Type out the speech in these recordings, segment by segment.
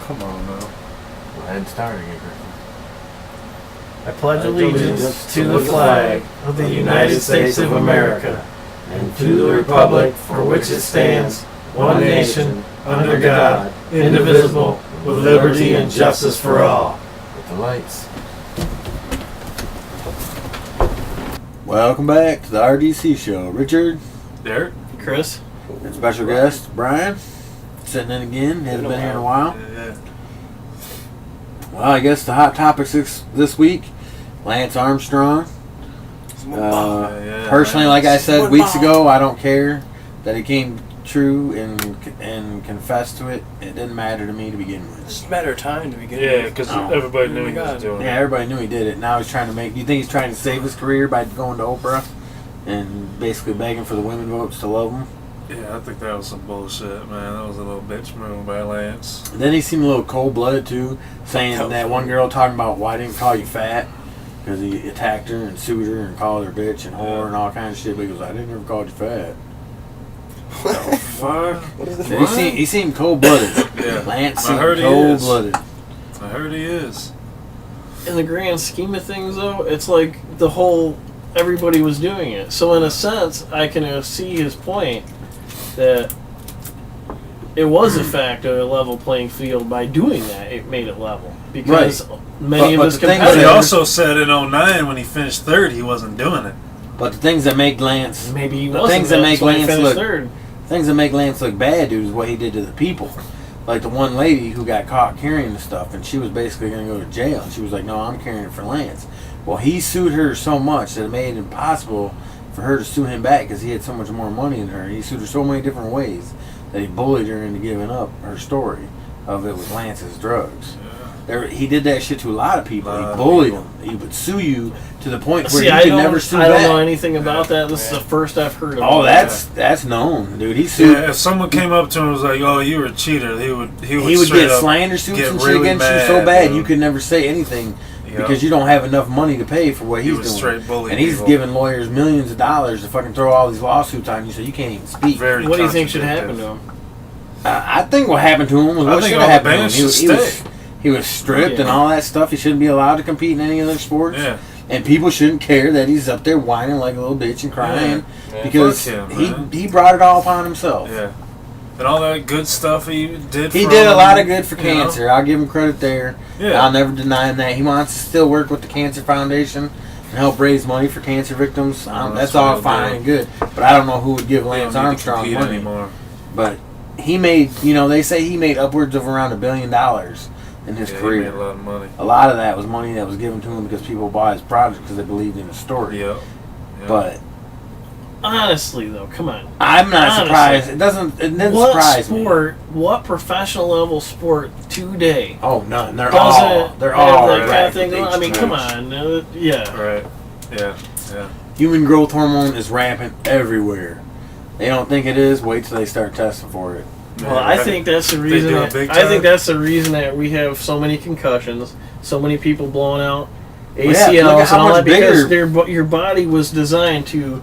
Come on now. Go ahead and start again, I pledge allegiance to the flag of the United States of America and to the republic for which it stands, one nation, under God, indivisible, with liberty and justice for all. With the lights. Welcome back to the R.D.C. show. Richard. Derek. Chris. And special guest, Brian. Sitting in again. Hasn't been here in a while. Yeah. Well, I guess the hot topics this week, Lance Armstrong. Personally, like I said weeks ago, I don't care that it came true and confessed to it. It didn't matter to me to begin with. It's just a matter of time to begin with. Yeah, because everybody knew he was doing it. Yeah, everybody knew he did it. Now he's trying to make... Do you think he's trying to save his career by going to Oprah and basically begging for the women votes to love him? Yeah, I think that was some bullshit, man. That was a little bitch move by Lance. And then he seemed a little cold-blooded, too, saying that one girl talking about why I didn't call you fat because he attacked her and sued her and called her bitch and whore and all kinds of shit. But he goes, I didn't ever call you fat. What the fuck? What is this? He seemed cold-blooded. Yeah. Lance I seemed heard he cold-blooded. I heard he is. In the grand scheme of things, though, it's like the whole... Everybody was doing it. So in a sense, I can see his point that it was a fact of a level playing field by doing that. It made it level. Because many of his competitors... He also said in 2009 when he finished third, he wasn't doing it. But the things that make Lance... Maybe he the wasn't. things that make Lance look... third. Things that make Lance look bad, dude, is what he did to the people. Like the one lady who got caught carrying the stuff, and she was basically going to go to jail. And she was like, no, I'm carrying it for Lance. Well, he sued her so much that it made it impossible for her to sue him back because he had so much more money than her. He sued her so many different ways that he bullied her into giving up her story of it was Lance's drugs. He did that shit to a lot of people. He bullied them. He would sue you to the point where you could never sue back. I don't know anything about that. This is the first I've heard of it. Oh, that's known, dude. He sued. Yeah, if someone came up to him and was like, "Oh, you were a cheater," he would get slander suits and shit against you so bad you could never say anything because you don't have enough money to pay for what he's doing. Straight bully and he's giving lawyers millions of dollars to fucking throw all these lawsuits on you so you can't even speak. What do you think should happen to him? I think what happened to him was what should have happened to him. He was stripped and all that stuff. He shouldn't be allowed to compete in any other sports. Yeah. And people shouldn't care that he's up there whining like a little bitch and crying because he brought it all upon himself. Yeah. And all that good stuff he did. He did a lot of good for cancer. I'll give him credit there. Yeah. I'll never deny him that. He wants to still work with the Cancer Foundation and help raise money for cancer victims. That's all fine and good. But I don't know who would give Lance Armstrong money anymore. But he made, they say he made upwards of around $1 billion in his career. He made a lot of money. A lot of that was money that was given to him because people bought his product because they believed in his story. Yep. But honestly, though, come on. I'm not surprised. It didn't surprise me. What professional level sport today? Oh, none. They're all that kind of thing. I mean, come on. Yeah. Right. Yeah. Yeah. Human growth hormone is rampant everywhere. They don't think it is. Wait till they start testing for it. Well, I think that's the reason. That's the reason that we have so many concussions, so many people blowing out ACLs and all that because your body was designed to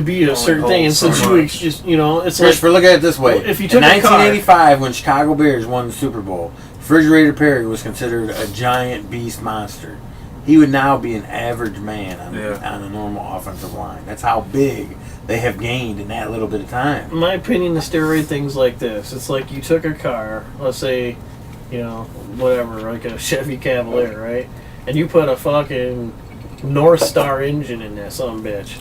be a certain thing, and since it's Christopher, look at it this way: if you took in 1985, when Chicago Bears won the Super Bowl, Refrigerator Perry was considered a giant beast monster. He would now be an average man on a normal offensive line. That's how big they have gained in that little bit of time. In my opinion, the steroid things like this, it's like you took a car, let's say, whatever, like a Chevy Cavalier, right? And you put a fucking North Star engine in that bitch.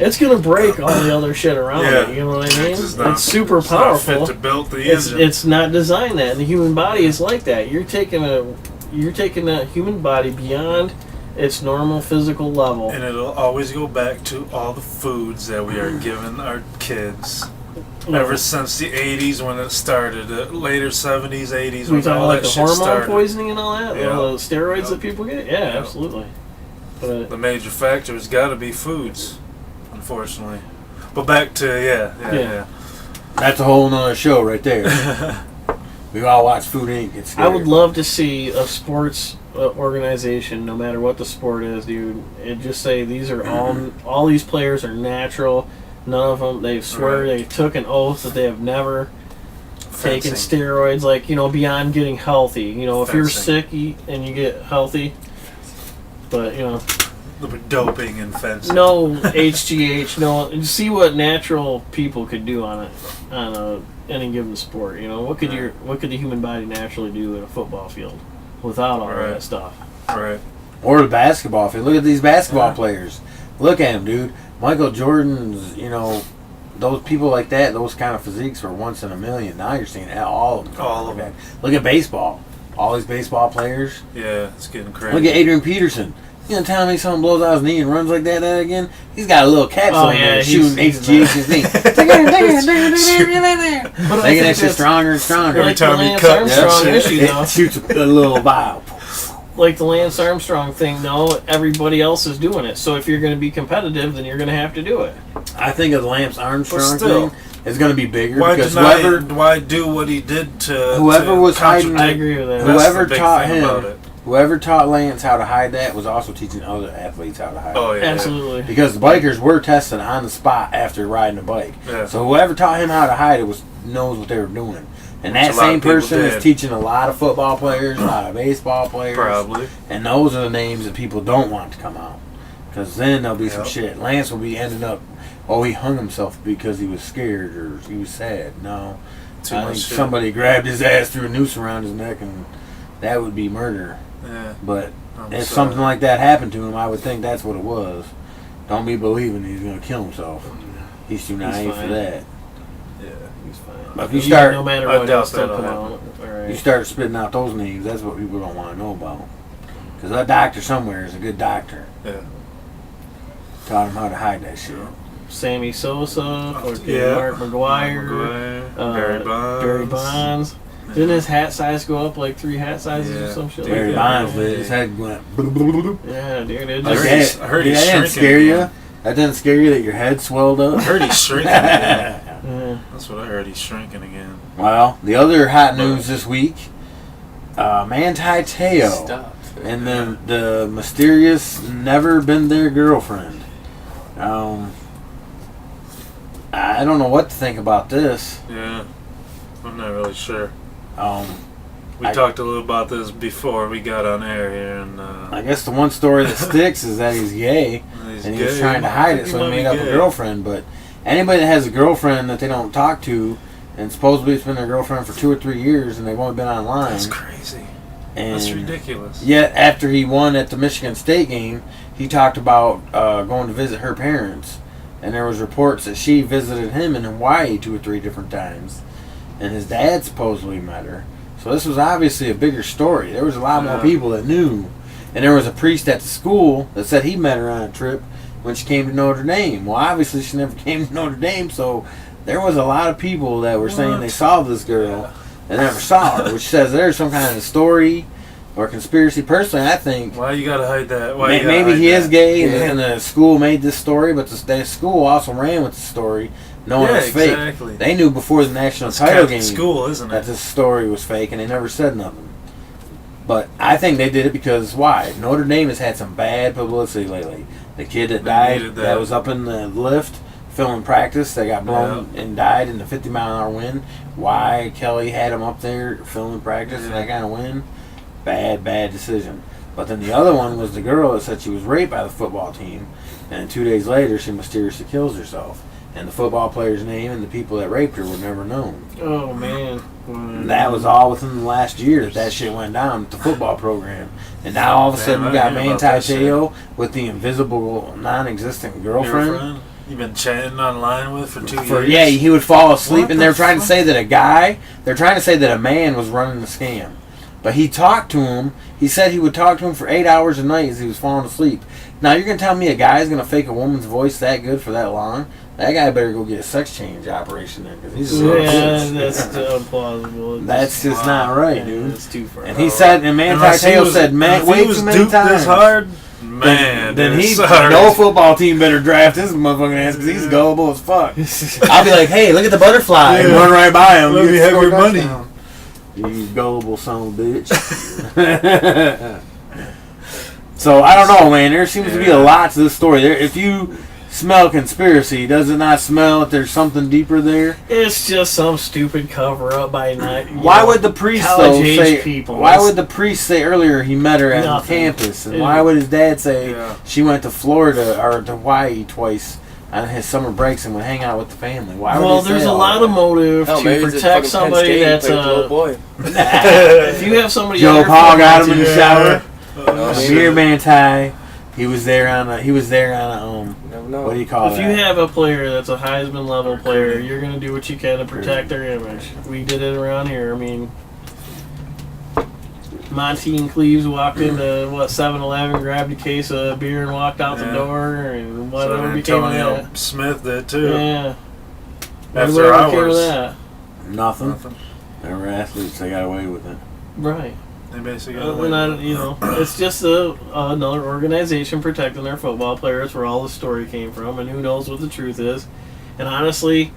It's gonna break all the other shit around it. You know what I mean? It's super powerful. Not fit to build the engine. It's not designed that. And the human body is like that. You're taking a human body beyond its normal physical level. And it'll always go back to all the foods that we are giving our kids. Ever since the 80s when it started, later 70s, 80s when all that shit started. The hormone poisoning and all that? Yeah. The steroids that people get? Yeah, absolutely. But the major factor has got to be foods, unfortunately. But back to, yeah. That's a whole nother show right there. We all watch Food Inc. It's scary. I would love to see a sports organization, no matter what the sport is, dude, and just say these are all these players are natural. None of them, they swear they took an oath that they have never taking Fencing. steroids, like, beyond getting healthy. If you're Fencing. sick and you get healthy, but, The doping and fencing. no HGH, no. See what natural people could do on any given sport. What could the human body naturally do in a football field without all Right. that stuff? Right. Or the basketball field. Look at these basketball players. Look at them, dude. Michael Jordan's, those people like that, those kind of physiques were once in a million. Now you're seeing all of them. All of them. Look at baseball. All these baseball players. Yeah, it's getting crazy. Look at Adrian Peterson. You gonna tell me someone blows out his knee and runs like that again? He's got a little capsule Oh, in yeah, there he's shooting HGH's knee. But Making that shit stronger and stronger. Every like time the you Lance cut Armstrong that shit, issue, though. It shoots a little vial. Like the Lance Armstrong thing, though, everybody else is doing it. So if you're going to be competitive, then you're going to have to do it. I think of the Lance Armstrong But still, thing is going to be bigger Why because why do what he did to Whoever was hiding- I agree with that. That's whoever the big taught thing him, about it. whoever taught Lance how to hide that was also teaching other athletes how to hide Oh it. yeah, Absolutely. Because the bikers were tested on the spot after riding a bike. Yeah. So whoever taught him how to hide it knows what they were doing. And Which that a lot of same people person is did. teaching a lot of football players, a lot of baseball players. Probably. And those are the names that people don't want to come out. Because then there'll be some Yep. shit. Lance will be ending up, he hung himself because he was scared or he was sad. No. Too I much think shit. somebody grabbed his ass, threw a noose around his neck, and that would be murder. Yeah. But I'm if sorry. something like that happened to him, I would think that's what it was. Don't be believing he's going to kill himself. He's too naive for fine. that. Yeah. He's fine. But if you start, no matter I what, doubt he'll still that'll come happen. out. All right. you start spitting out those names, that's what people don't want to know about. Because that doctor somewhere is a good doctor. Yeah. Taught him how to hide that shit. Sammy Sosa, or Yeah. Mark McGuire, Barry Bonds. Barry Bonds. Yeah. Didn't his hat size go up like 3 hat sizes or Yeah. some shit Barry like Bonds that? did. His head went. Blah, blah, blah, blah. Yeah, dude. It Like I just, heard he's- I heard he's that didn't shrinking scare you? again. That didn't scare you that your head swelled up? I heard he's shrinking again. yeah. That's what I heard. He's shrinking again. Well, the other hot news this week, Manti Teo Stop. and the mysterious never been there girlfriend. I don't know what to think about this. Yeah. I'm not really sure. We I- talked a little about this before we got on air here, and I guess the one story that sticks is that he's gay he's and he was gay. trying to hide it, so he might made be up a gay. girlfriend. But anybody that has a girlfriend that they don't talk to, and supposedly it's been their girlfriend for 2 or 3 years, and they've only been online. That's crazy. And That's ridiculous. yet, after he won at the Michigan State game, he talked about going to visit her parents, and there was reports that she visited him in Hawaii 2 or 3 different times, and his dad supposedly met her. So this was obviously a bigger story. There was a lot more Yeah. people that knew, and there was a priest at the school that said he met her on a trip when she came to Notre Dame. Well, obviously she never came to Notre Dame, so there was a lot of people that were saying What? they saw this girl and never saw her, which says there's some kind of story or conspiracy. Personally, I think Why you gotta hide that? Why you gotta maybe hide he is that? gay, Yeah. and the school made this story, but the school also ran with the story, knowing Yeah, it was fake. exactly. They knew before the national It's title Catholic game school, isn't that it? this story was fake, and they never said nothing. But I think they did it because why? Notre Dame has had some bad publicity lately. The kid that They died, needed that that. was up in the lift filming practice, that got blown and died in the 50-mile-an-hour wind. Why Kelly had him up there filming practice in that kind of wind? Bad decision. But then the other one was the girl that said she was raped by the football team, and 2 days later she mysteriously kills herself. And the football player's name and the people that raped her were never known. Oh, man. And that was all within the last year that shit went down with the football program. And now all of a Damn, sudden I we got didn't hear about Manti that Teo with the invisible, non-existent girlfriend. You've been chatting online with for 2 years? Yeah, he would fall asleep, What and the they're trying to fuck? say that they're trying to say that a man was running the scam. But he talked to him. He said he would talk to him for 8 hours a night as he was falling asleep. Now you're gonna tell me a guy's gonna fake a woman's voice that good for that long? That guy better go get a sex change operation then, because he's a little Yeah, bitch. that's implausible. That's just not right, dude. That's too far. And he said, and Manti Unless he Teo was- said, man, if he way was too many duped times. this hard, man, then dude, he, sorry. no football team better draft his motherfucking ass because he's gullible as fuck. I'll be like, hey, look at the butterfly, and Yeah. run right by him. Let You me get have your scored money. touchdown. You gullible son of a bitch. So I don't know, man. There seems to be a Yeah. lot to this story. If you smell conspiracy? Does it not smell that there's something deeper there? It's just some stupid cover up by night. Why would the priest though college-age say? people? Why would the priest say earlier he met her at Nothing. campus, and why would his dad say Yeah. she went to Florida or to Hawaii twice on his summer breaks and would hang out with the family? Why would Well, he say there's a all lot that? of motive Hell, to maybe it's protect fucking somebody Penn State, that's played with the little boy. If you have somebody, Joe on Paul your got him in phone, the Yeah. shower. Oh, Yeah. Beer Manti. He was there on a. Never know. What do you call If that? you have a player that's a Heisman level player, you're going to do what you can to protect their image. We did it around here. I mean, Monty and Cleves walked into 7-Eleven, grabbed a case of beer, and walked out the Yeah. door, and So whatever became of Antonio that. Smith did too. Yeah. After Whatever became of hours. that. Nothing. Nothing. They were athletes. They got away with it. Right. They basically got And away. it's just another organization protecting their football players where all the story came from, and who knows what the truth is. And honestly,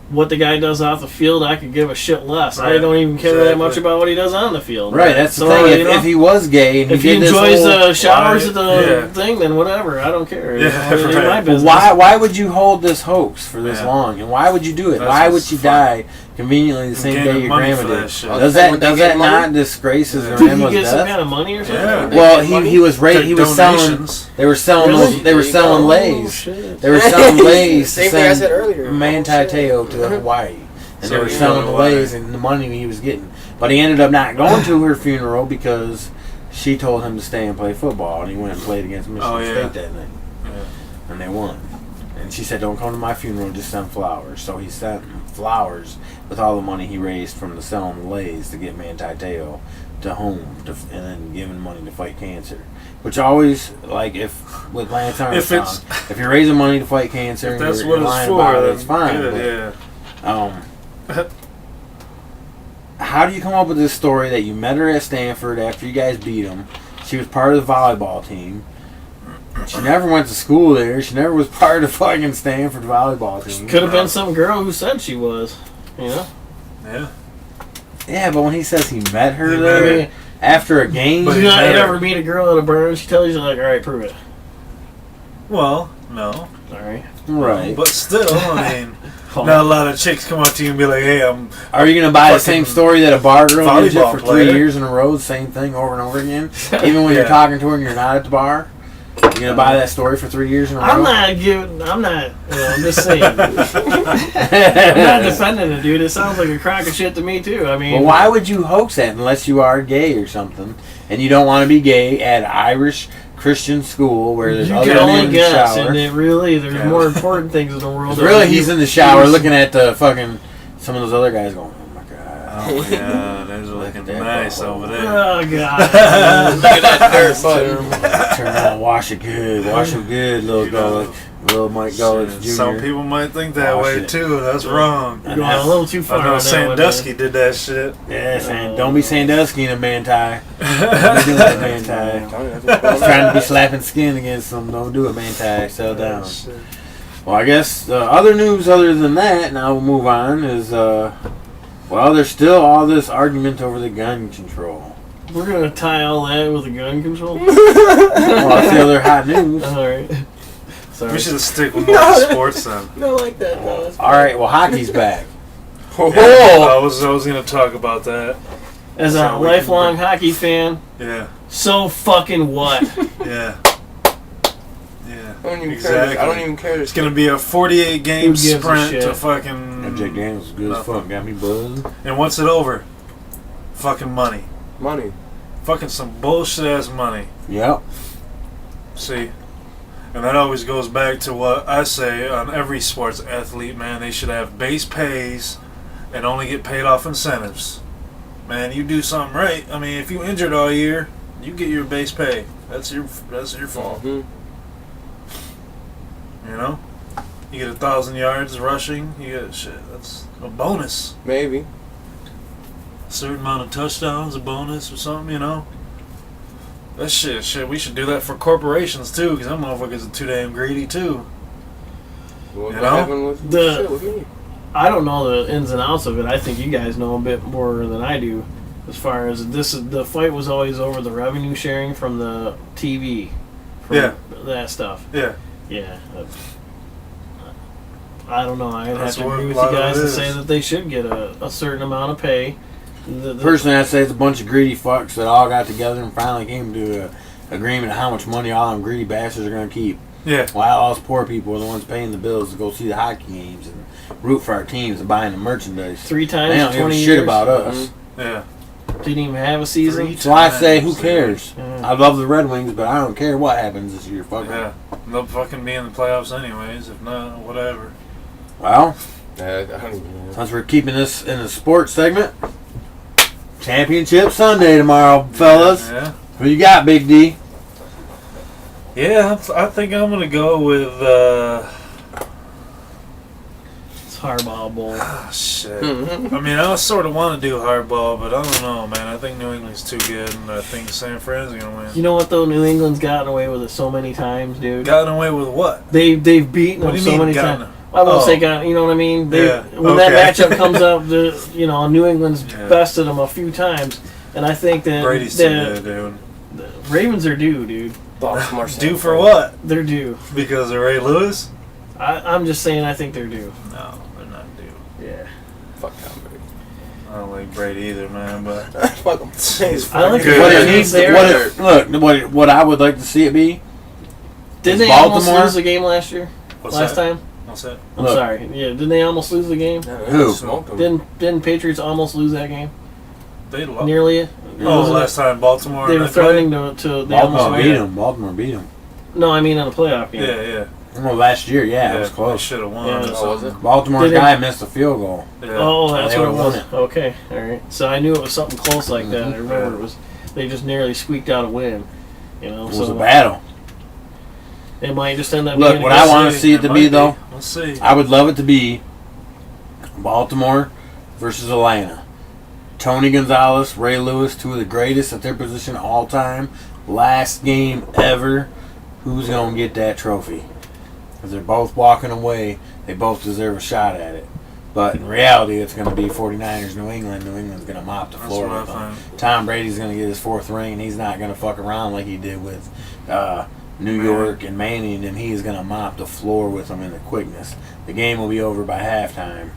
what the guy does off the field, I could give a shit less. I Right. don't even care that Exactly. much about what he does on the field. Right. That's the So, thing. you know, If he was gay and if he did this enjoys whole, the showers Why- at the yeah. thing, then whatever. I don't care. Yeah, It's right. my But business. why would you hold this hoax for this Yeah. long? And why would you do it? That's Why would what's you fun. die conveniently the same Gaining day your money grandma for did? that shit. Does They that get money? not disgrace his Yeah. Did he grandma's get some death? kind of money or something? Yeah. Well, They get money? he was Take he was selling. donations. They were selling Really? those. They were There you selling go. lays. Oh, shit. They were selling lays to Same thing I send said earlier. Manti Te'o to Hawaii. And So they were he selling the went away. lays and the money he was getting. But he ended up not going to her funeral because she told him to stay and play football. And he went and played against Michigan Oh, yeah. State that night. Yeah. And they won. And she said, don't come to my funeral, just send flowers. So he sent flowers with all the money he raised from the selling the lays to get Manti Te'o to home and then giving money to fight cancer. Which always, like, if with Lance Armstrong, if you're raising money to fight cancer If and that's you're what it's lying for, about it, then it's fine. good, but, yeah. How do you come up with this story that you met her at Stanford after you guys beat them? She was part of the volleyball team. She never went to school there. She never was part of fucking Stanford volleyball team. Could have been some girl who said she was. You know? Yeah. Yeah, but when he says he met her He met there her. after a game, But You he not met her. ever meet a girl at a bar and she tells you, like, alright, prove it. Well, no. Alright. right? But still, I mean, Call not a lot of chicks come up to you and be like, "Hey, I'm." Are you gonna buy the fucking same story that a bar girl gives you volleyball for 3 player. years in a row, the same thing over and over again? Even when you're Yeah. talking to her and you're not at the bar, you're gonna buy that story for 3 years in a row. I'm not, I'm just saying. I'm not defending it, dude. It sounds like a crock of shit to me, too. I mean, Well, why would you hoax that unless you are gay or something, and you don't want to be gay at an Irish Christian school where there's you other can men only in the guess, shower? and it really, there's Yeah. more important things in the world. Really, he's in the shower looking at the fucking some of those other guys going, "Oh my god." Oh my God, there's Look looking at that nice butthole. over there. Oh, God. Look at that dirt button. Turn around, wash it good, wash it good, little You know, Gullich, little Mike Gullich Jr. Some people might think that Oh, way shit. too. That's wrong. You're going a little too far. I know on that one, Sandusky did that shit. Yeah, don't be Sandusky in a Manti. Don't be doing that Manti. He's trying to be slapping skin against them. Don't do it, Manti. Settle down. Shit. Well, I guess other news other than that, now we'll move on, is, well, there's still all this argument over the gun control. We're going to tie all that with a gun control? Well, that's the other hot news. Alright. Sorry. We should stick with more sports then. Not like that, though. All right, well, hockey's back. I was gonna talk about that. As a So we lifelong can- hockey fan, Yeah, so fucking what? yeah, yeah. I don't even Exactly. care. I don't even care. It's gonna be a 48 game Who gives a sprint shit? to That fucking. Jack Daniels is good as fuck. Got me buzzing. And what's it over? Fucking money. money. Fucking some bullshit ass money. Yep. See? And that always goes back to what I say on every sports athlete, man. They should have base pays and only get paid off incentives. Man, you do something right. I mean, if you injured all year, you get your base pay. That's your fault. Mhm. You know? You get 1,000 yards rushing, you get shit. That's a bonus. Maybe. A certain amount of touchdowns, a bonus or something, you know? That shit, we should do that for corporations too, because them motherfuckers are too damn greedy too. What You know? happened with The- shit with me? I don't know the ins and outs of it. I think you guys know a bit more than I do. As far as the fight was always over the revenue sharing from the TV. From Yeah. That stuff. Yeah. Yeah. I don't know. I'd have That's to what agree a with lot you of guys it to is. say that they should get a certain amount of pay. Personally, I'd say it's a bunch of greedy fucks that all got together and finally came to an agreement of how much money all them greedy bastards are going to keep. Yeah. While us poor people are the ones paying the bills to go see the hockey games and root for our teams and buying the merchandise. 3 times They don't give a 20 shit years. about us. Yeah. Didn't even have a season. Three So I say, who times, cares? Yeah. I love the Red Wings, but I don't care what happens this year. Fuck 'em. Yeah. They'll fucking be in the playoffs anyways. If not, whatever. Well, I don't even know. since we're keeping this in the sports segment, Championship Sunday tomorrow, fellas. Yeah. Who you got, Big D? Yeah, I think I'm gonna go with. It's Hardball Bowl. Shit. Mhm. I mean, I sort of want to do hardball, but I don't know, man. I think New England's too good, and I think San Fran's gonna win. You know what though? New England's gotten away with it so many times, dude. Gotten away with what? They've beaten What them do you so mean many gotten- times. I won't Oh. say got. You know what I mean? They, Yeah, when that okay. matchup comes up, New England's Yeah. bested them a few times, and I think that Brady's too the, good, dude. the Ravens are due, dude. Baltimore. Due for what? They're due. Because of Ray Lewis? I'm just saying. I think they're due. No, they're not due. Yeah. Fuck Tom Brady. I don't like Brady either, man. But Fuck him. he's I like fucking the What Yeah, it good. needs, there. what I would like to see it be. Didn't Is they almost Baltimore- lose the game last year? What's last that? time? What's that? I'm Look. sorry. Yeah. Didn't they almost lose the game? Who? Smoked him. Didn't Patriots almost lose that game? They lost. Nearly. Oh, Wasn't last time Baltimore. They were they played? threatening to. They almost Baltimore won beat it. them. Baltimore beat them. No, I mean in a playoff game. Yeah, yeah. Well, last year, yeah, it was close. Should have won. Yeah. or Oh, was something. it? Baltimore's Did it- guy missed a field goal. Yeah. Oh, that's They what it would've was. won Okay, all right. So I knew it was something close like that. I remember it was. They just nearly squeaked out a win. You know, It was so a battle. it might just end up. Look, being what a I good want to series. see it to might be, though, Let's see. I would love it to be Baltimore versus Atlanta. Tony Gonzalez, Ray Lewis, two of the greatest at their position all time. Last game ever. Who's going to get that trophy? Because they're both walking away. They both deserve a shot at it. But in reality, it's going to be 49ers, New England. New England's going to mop the That's floor what with I them. think. Tom Brady's going to get his 4th ring. He's not going to fuck around like he did with New Man. York and Manning, and he's going to mop the floor with them in the quickness. The game will be over by halftime.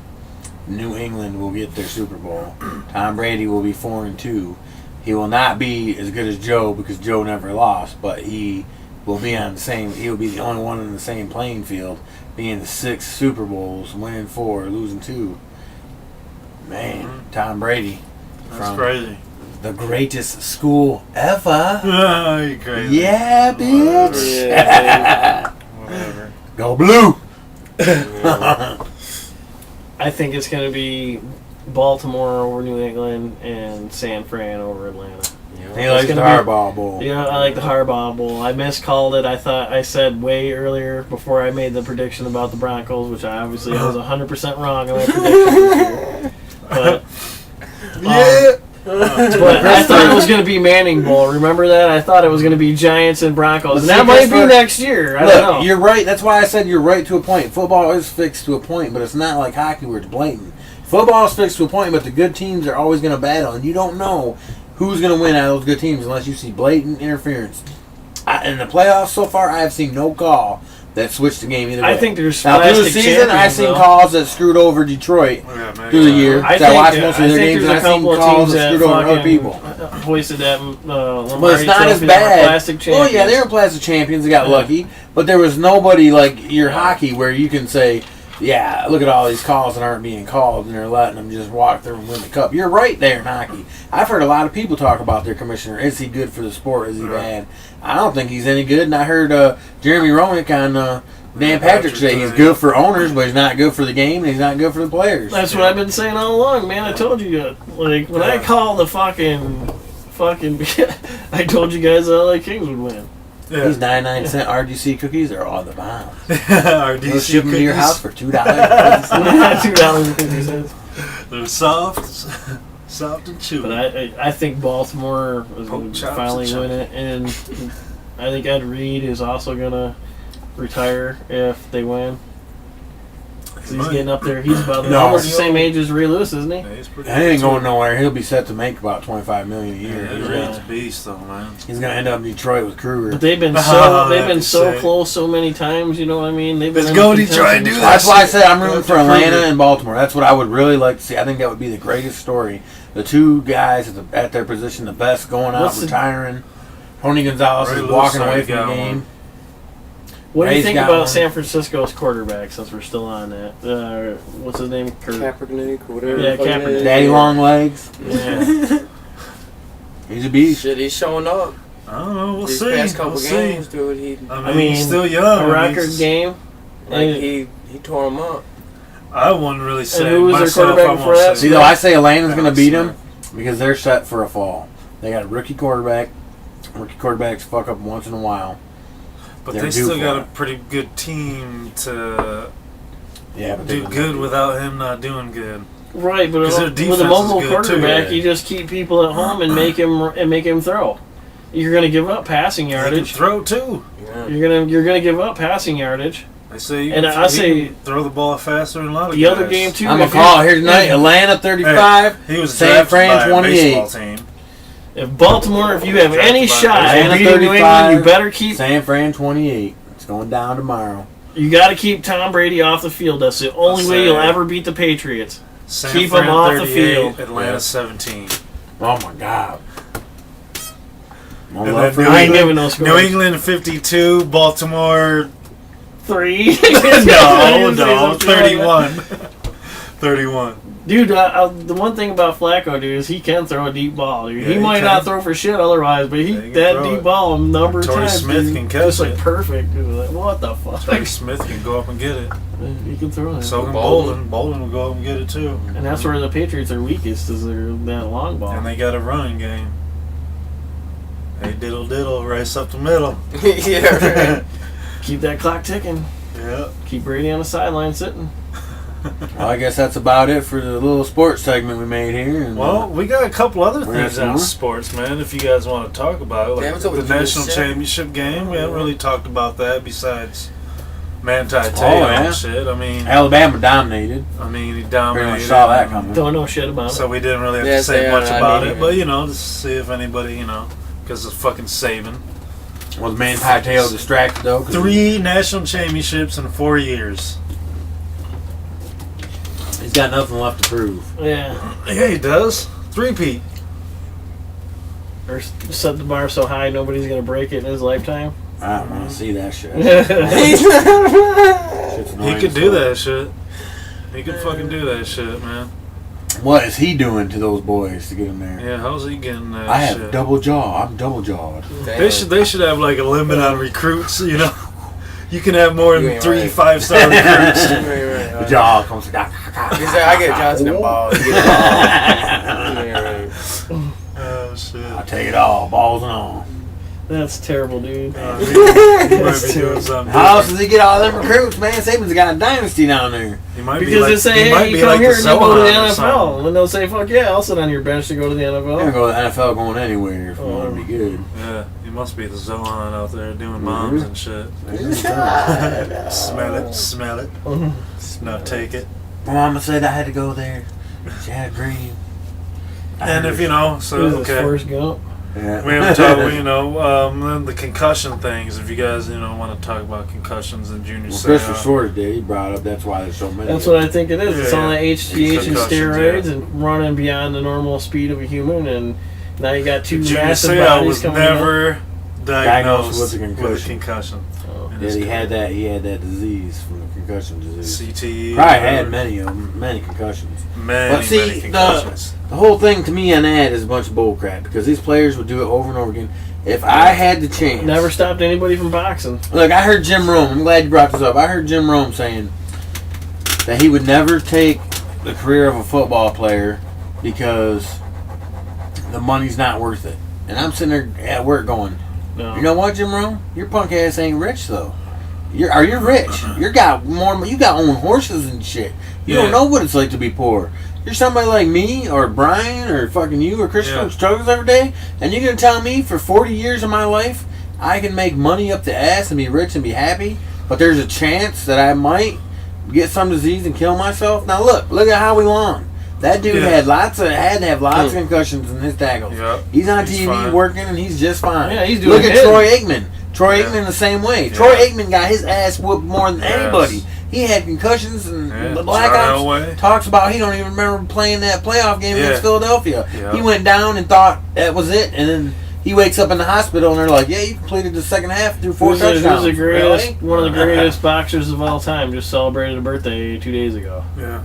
New England will get their Super Bowl. Tom Brady will be 4-2. He will not be as good as Joe because Joe never lost, but he will be on the same. He'll be the only one in the same playing field, being the 6 Super Bowls, winning 4, losing 2. Man, Tom Brady, That's from crazy. the greatest school ever. Oh, you crazy. Yeah, bitch. Yeah, Whatever. Go blue. I think it's going to be Baltimore over New England and San Fran over Atlanta. He likes the gonna be- Harbaugh Bowl. Yeah, I like the Harbaugh Bowl. I miscalled it. I said way earlier before I made the prediction about the Broncos, which I was 100% wrong on my prediction this year. But, but I thought it was going to be Manning Bowl. Remember that? I thought it was going to be Giants and Broncos. And that might be next year. I don't know. Look, you're right. That's why I said you're right to a point. Football is fixed to a point, but it's not like hockey where it's blatant. Football is fixed to a point, but the good teams are always going to battle, and you don't know who's going to win out of those good teams unless you see blatant interference. In the playoffs so far, I have seen no call that switched the game either way. I think there's now through the plastic season, I've champions, seen though. calls that screwed over Detroit Yeah, man. through the year. I I watched think, most I of their think games, and there's I've a seen couple of calls teams that that screwed over other people. hoisted that But it's not as bad. Plastic Oh champions. yeah, they were plastic champions. They got Yeah. lucky, but there was nobody like your hockey where you can say, "Yeah, look at all these calls that aren't being called, and they're letting them just walk through and win the cup." You're right there in hockey. I've heard a lot of people talk about their commissioner. Is he good for the sport? Is he bad? I don't think he's any good. And I heard Jeremy Roenick on Dan Patrick say he's good for owners, but he's not good for the game, and he's not good for the players. That's what I've been saying all along, man. I told you, like when I call the fucking, I told you guys that LA Kings would win. Yeah. These 99-cent R.D.C. cookies are all the bomb. R.D.C. They'll ship them to your cookies. house for $2. $2.50. They're soft, soft and chewy. But I think Baltimore is going Pork to chops finally and win it, and I think Ed Reed is also going to retire if they win. He's getting up there. He's about No. almost the same age as Ray Lewis, isn't he? Yeah, he's pretty He ain't good, going too. nowhere. He'll be set to make about $25 million a year. Yeah, Ray's beast though, man. He's gonna end up in Detroit with Kruger. But they've been That's so sick. close so many times. You know what I mean? They've been Let's in go the Detroit and do contention. that. That's why I said I'm rooting for Atlanta Kruger. and Baltimore. That's what I would really like to see. I think that would be the greatest story. The two guys at their position, the best, going out, What's the- retiring. Tony Gonzalez Ray is Lewis walking already away from the got game. one. What do you Ray's think got about one. San Francisco's quarterback? Since we're still on that, what's his name? Kaepernick or whatever. Yeah, the fuck Kaepernick. it is. Daddy long legs. Yeah. He's a beast. Shit, he's showing up. I don't know. We'll These see. past couple We'll games, see. dude, he I mean, he's still young. A I mean, record he's- game. like And- he tore him up. I wouldn't really say. who was their myself, quarterback I won't before that? say See, though, I say Atlanta's going to Alex beat him Smith. because they're set for a fall. They got a rookie quarterback. Rookie quarterbacks fuck up once in a while. But They're they due still for got it. a pretty good team to Yeah, but do good without him not doing good. Right, but 'Cause their with defense a is mobile good, quarterback, too. you just keep people at home and make him throw. You're going to give up passing He can yardage. throw too. Yeah. You're gonna give up passing yardage. They say you And can, I say- he can throw the ball faster than a lot of The guys. other game too. I'm going if to call you- here tonight. Atlanta 35. He was San drafted Fran by a 28. baseball team. If Baltimore, if you have Drafted any by shot at Atlanta beating New 35, England, you better keep. San Fran 28. It's going down tomorrow. You got to keep Tom Brady off the field. That's the only way you'll ever beat the Patriots. San Keep Fran him off the 38, field. Atlanta Yeah. 17. Oh, my God. No And love then for New I ain't you. giving no New scores. England 52, Baltimore 3. no, 31. 31. Dude, the one thing about Flacco, dude, is he can throw a deep ball. Dude. Yeah, he he might can. not throw for shit otherwise, but Yeah, he can that throw deep it. ball a number of Torrey times, Smith dude, can catch just like it. perfect. Dude. Like, what the fuck? Torrey Smith can go up and get it. He can throw it. So can Bolden. Bolden. Bolden will go up and get it too. And that's where the Patriots are weakest, is their that long ball. And they got a running game. Hey, diddle diddle, race up the middle. Yeah, right. Keep that clock ticking. Yeah. Keep Brady on the sideline sitting. Well, I guess that's about it for the little sports segment we made here. And, Well, we got a couple other We got things some out of more? sports, man. If you guys want to talk about it, Yeah, like what's up the with national UFC? championship game, we haven't really talked about that besides Manti Te'o yeah. and shit. I mean, Alabama dominated. he Pretty much dominated. saw that coming. Don't know shit about So it. we didn't really have to Yes, say they much are. I about mean, it, but to see if anybody, because it's fucking Saban. Was Manti Te'o distracted though? 'Cause 3 national championships in 4 years. He's got nothing left to prove. Yeah. Yeah, he does. 3-peat. Or set the bar so high nobody's going to break it in his lifetime. I don't want to see that shit. Yeah. Shit's He annoying could as do fuck. that shit. He could fucking do that shit, man. What is he doing to those boys to get them there? Yeah, how's he getting that I have shit? double jaw. I'm double jawed. They should have like a limit on recruits, You can have more You than ain't 3 right. 5-star recruits. The jaw comes. He said, I get Johnson the ball. You get the ball. Oh shit. I take it all, balls and all. That's terrible, dude. He might be doing something. How else does he get all them recruits, man? Saban's got a dynasty down there. He might Because be like, they say, he might hey, you be come like here the and you go to the Zohan or something. NFL. And they'll say, fuck yeah, I'll sit on your bench to go to the I'm gonna NFL. go to the NFL going anywhere if you want to be good. Yeah, he must be the Zohan out there doing moms and shit. Smell it. No, take it. My mama said I had to go there. She had a dream. And if so This is okay. Forrest Gump. Yeah. We haven't talked, then the concussion things. If you guys, want to talk about concussions and junior Well, say, Christopher Short did. He brought up that's why there's so many. That's of what I think it is. It's Yeah, all that HGH and concussions, steroids yeah. and running beyond the normal speed of a human. And now you got 2 Junior massive Seau bodies was coming in. never diagnosed with a concussion. With a concussion. Oh. in Yeah, his he career. had that. He had that disease from the concussion disease. CTE. Probably had many of them, many concussions. Many, But see, many concussions. The whole thing to me on that is a bunch of bull crap because these players would do it over and over again. If I had the chance, Never stopped anybody from boxing. Look, I heard Jim Rome. I'm glad you brought this up. I heard Jim Rome saying that he would never take the career of a football player because the money's not worth it. And I'm sitting there at work going, No. you know what, Jim Rome? Your punk ass ain't rich though. You're rich. You got more. You got own horses and shit. You don't Yeah. know what it's like to be poor. You're somebody like me or Brian or fucking you or Christian Yeah. who struggles every day, and you're gonna tell me for 40 years of my life I can make money up the ass and be rich and be happy, but there's a chance that I might get some disease and kill myself? Now look at Howie Long. That dude had to have lots of concussions in his tackles. Yeah. He's on TV fine. working and he's just fine. Yeah, he's doing Look at good. Troy Aikman. Troy Aikman the same way. Yeah. Troy Aikman got his ass whooped more than anybody. Yes. He had concussions and the Black Charlie Ops Elway. talks about he don't even remember playing that playoff game against Philadelphia. Yeah. He went down and thought that was it, and then he wakes up in the hospital and they're like, "Yeah, you completed the second half through 4 touchdowns." Who's the greatest? Really? One of the greatest boxers of all time just celebrated a birthday 2 days ago. Yeah.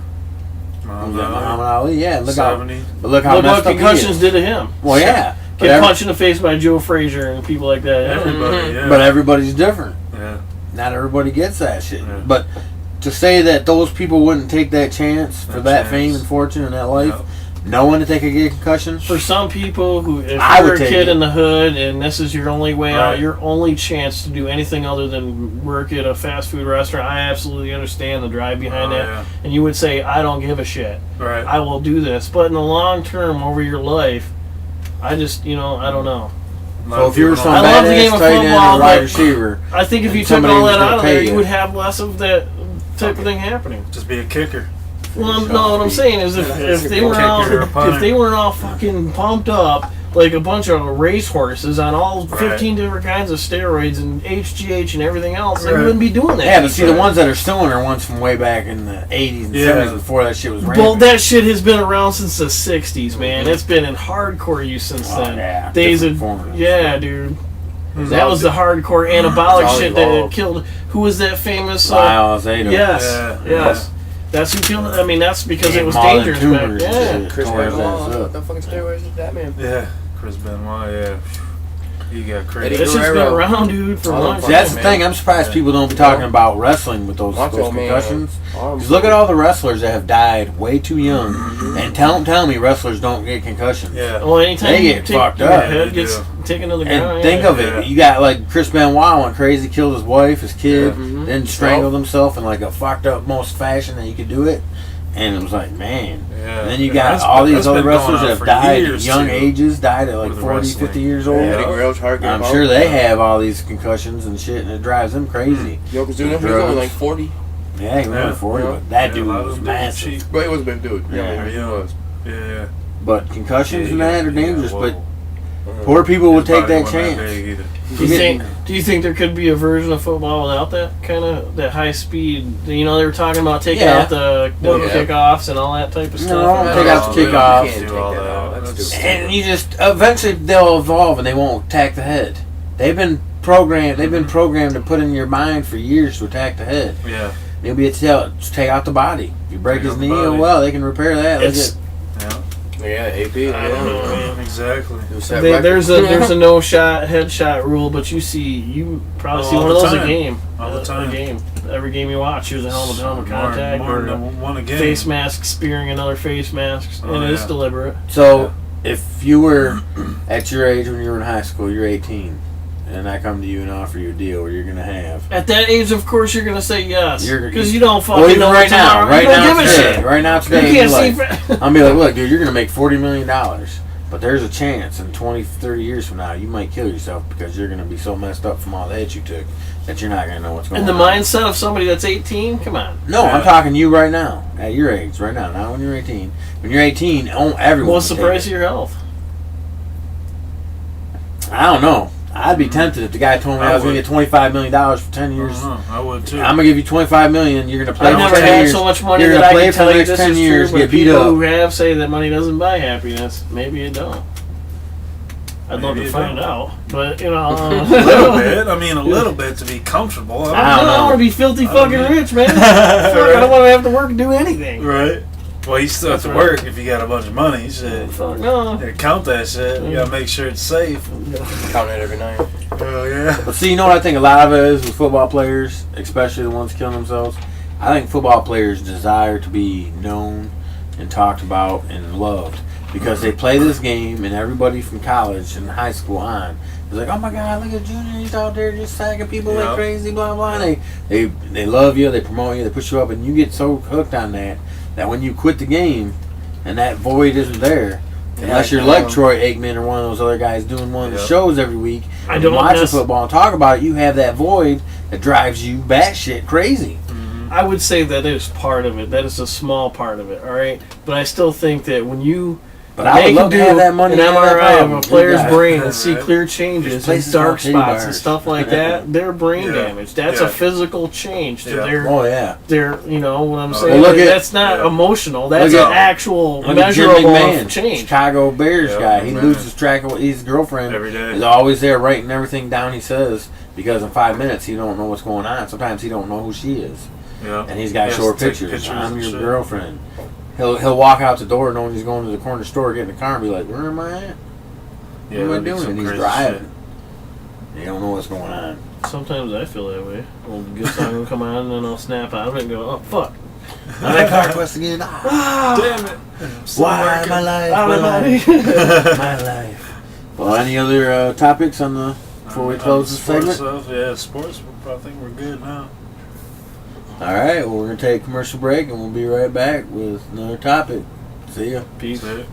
Muhammad Ali. Yeah, look how 70. but look how Look what messed up he concussions is. did to him. Well, yeah. Get punched in the face by Joe Frazier and people like that. Everybody, yeah. But everybody's different. Yeah. Not everybody gets that shit. Yeah. But to say that those people wouldn't take that chance for that fame and fortune and that life, knowing that they could get concussions, For some people who, if I you're would a take kid it. in the hood and this is your only way out, Right. your only chance to do anything other than work at a fast food restaurant, I absolutely understand the drive behind that. Yeah. And you would say, I don't give a shit. Right. I will do this. But in the long term, over your life, I just, I don't know. so if you were some I love the badass game of tight end football, or wide but- receiver, I think if And you took somebody all was that gonna out of pay there, you. you would have less of that type of thing happening. Just be a kicker. Well, no, what I'm saying is if they were all Kicker or punter. if they weren't all fucking pumped up like a bunch of racehorses on all 15 different kinds of steroids and HGH and everything else, they Right. wouldn't be doing that. yeah, but see the ones that are suing are ones from way back in the 80s and 70s before that shit was Well, rampant. that shit has been around since the 60s, man. It's been in hardcore use since Oh, then. yeah, Days of different forms. yeah, dude. That was the hardcore anabolic all shit that evolved. killed. Who was that famous? Lyle Alzado. Yes, Yeah. yes. That's who killed it. I mean, that's because it was All the dangerous back tumors and then. shit. Chris Tore his Benoit, ass up. what the fucking steroids did that man? Yeah. Chris Benoit, yeah. He got crazy. Eddie This shit's been Guerrero. around, dude, for a Oh, long See, time. that's the man. thing. I'm surprised people don't be talking about wrestling with those Macho Man. concussions. Arms. Just look at all the wrestlers that have died way too young, and tell me wrestlers don't get concussions. Yeah. Well, anytime They you get take fucked your up. head They gets do. taken to the ground. And think of Yeah. it, you got like Chris Benoit went crazy, killed his wife, his kid, Yeah. Mhm. then strangled himself in like a fucked up most fashion that you could do it. And it was like, man. Yeah. And then you Yeah, got that's all been- these that's other been going wrestlers on that have for died at years, young too, ages, died at like with 40, wrestling. 50 years Yeah, old. Eddie Guerrero's hard getting I'm out. sure they have all these concussions and shit, and it drives them crazy. Yokozuna, he was Drugs. only like 40. Yeah, he was Yeah. only 40, Yeah. but that Yeah, dude a lot of was them dudes are massive. cheap. But he was a big dude. Yeah, he yeah. was. Yeah. But concussions and Yeah, that are yeah, dangerous, whoa. but poor people would His take body that wasn't chance. big either. Do you think there could be a version of football without that kind of that high speed? They were talking about taking Yeah. out the double Yeah. kickoffs and all that type of No, stuff. take out the You kickoffs. You can't do take all that that. out. That's That's- stupid. And you just eventually they'll evolve and they won't attack the head. They've been programmed. They've been programmed to put in your mind for years to attack the head. Yeah. It'll be a tell. Just take out the body. If you break Take his out the knee, oh body. well, they can repair that. Look It's- at- Yeah. Yeah, AP. I don't know, man. Exactly. There's a no shot headshot rule, but you probably see All one of the those a time. game. All the time. A game. Every game you watch, there's a helmet to helmet contact More or a than one again. face mask spearing another face mask, Oh, and it's yeah. deliberate. So, if you were at your age when you were in high school, you're 18, and I come to you and offer you a deal where you're gonna have. At that age, of course, you're gonna say yes You're- because you don't fucking Well, even know right now, tomorrow. right you don't now give a today, shit. right now You today, can't you're see. like, I'll be like, look, dude, you're gonna make $40 million, but there's a chance in 20, 30 years from now you might kill yourself because you're gonna be so messed up from all the hits you took that you're not gonna know what's going In the on. mindset of somebody that's 18, come on. No, Yeah. I'm talking you right now, at your age, right now, not when you're 18. When you're 18, everyone. What's the will take price it. of your health? I don't know. I'd be tempted if the guy told me I was going to get $25 million for 10 years. I would too. I'm gonna give you $25 million. You're gonna play I've for never 10 had years. so much money You're that gonna I play can for tell the you next this 10 is years, true, but get beat people up. who have say that money doesn't buy happiness. Maybe it don't. I'd love Maybe to it find don't. out, but a little bit. I mean, a little bit to be comfortable. I don't know. want to be filthy I fucking don't rich, man. Fuck, I don't want to have to work and do anything. Right. Well, you still have to work if you got a bunch of money. You should Fuck no. count that shit. You gotta make sure it's safe. Count it every night. Oh yeah. But see, you know what I think a lot of it is with football players, especially the ones killing themselves. I think football players desire to be known and talked about and loved because they play this game, and everybody from college and high school on is like, "Oh my God, look at Junior! He's out there just sagging people like Yeah. crazy, blah blah." And they love you, they promote you, they push you up, and you get so hooked on that when you quit the game and that void isn't there. Unless you're like Troy Aikman or one of those other guys doing one of the Yep. shows every week, I don't watching miss- football and talk about it, you have that void that drives you batshit crazy. I would say that is part of it. That is a small part of it. All right, but I still think that when you But I would love to have that money. an to have that MRI of problem. a player's Yeah. brain and see Right. clear changes There's and places dark called titty spots and bars. stuff like that, they're brain Yeah. damage. That's Yeah. a physical change. That Yeah. They're, Oh yeah. you know what I'm Oh, saying? well, look at- That's not yeah. emotional. That's Look an at- actual Look at Jim measurable McMahon, change. Chicago Bears Yeah, guy. He man. loses track of what his girlfriend Every day. is always there writing everything down he says because in 5 minutes he don't know what's going on. Sometimes he don't know who she is, Yeah. and he's got He has short to take pictures. I'm and your shit. girlfriend. He'll walk out the door knowing he's going to the corner store, get in the car, and be like, "Where am I at? Yeah, What am I that'd be doing?" some And he's crazy driving. You don't know what's going on. Sometimes I feel that way. Well, a good song will come on and then I'll snap out of it and go, oh fuck. I'm at CarQuest again. Ah, Damn it. why my life? Out My of life. money. My life. Well, any other topics on the before we close this sports segment? Stuff, yeah, sports. I think we're good now. All right. Well, we're gonna take a commercial break, and we'll be right back with another topic. See ya. Peace. That's it.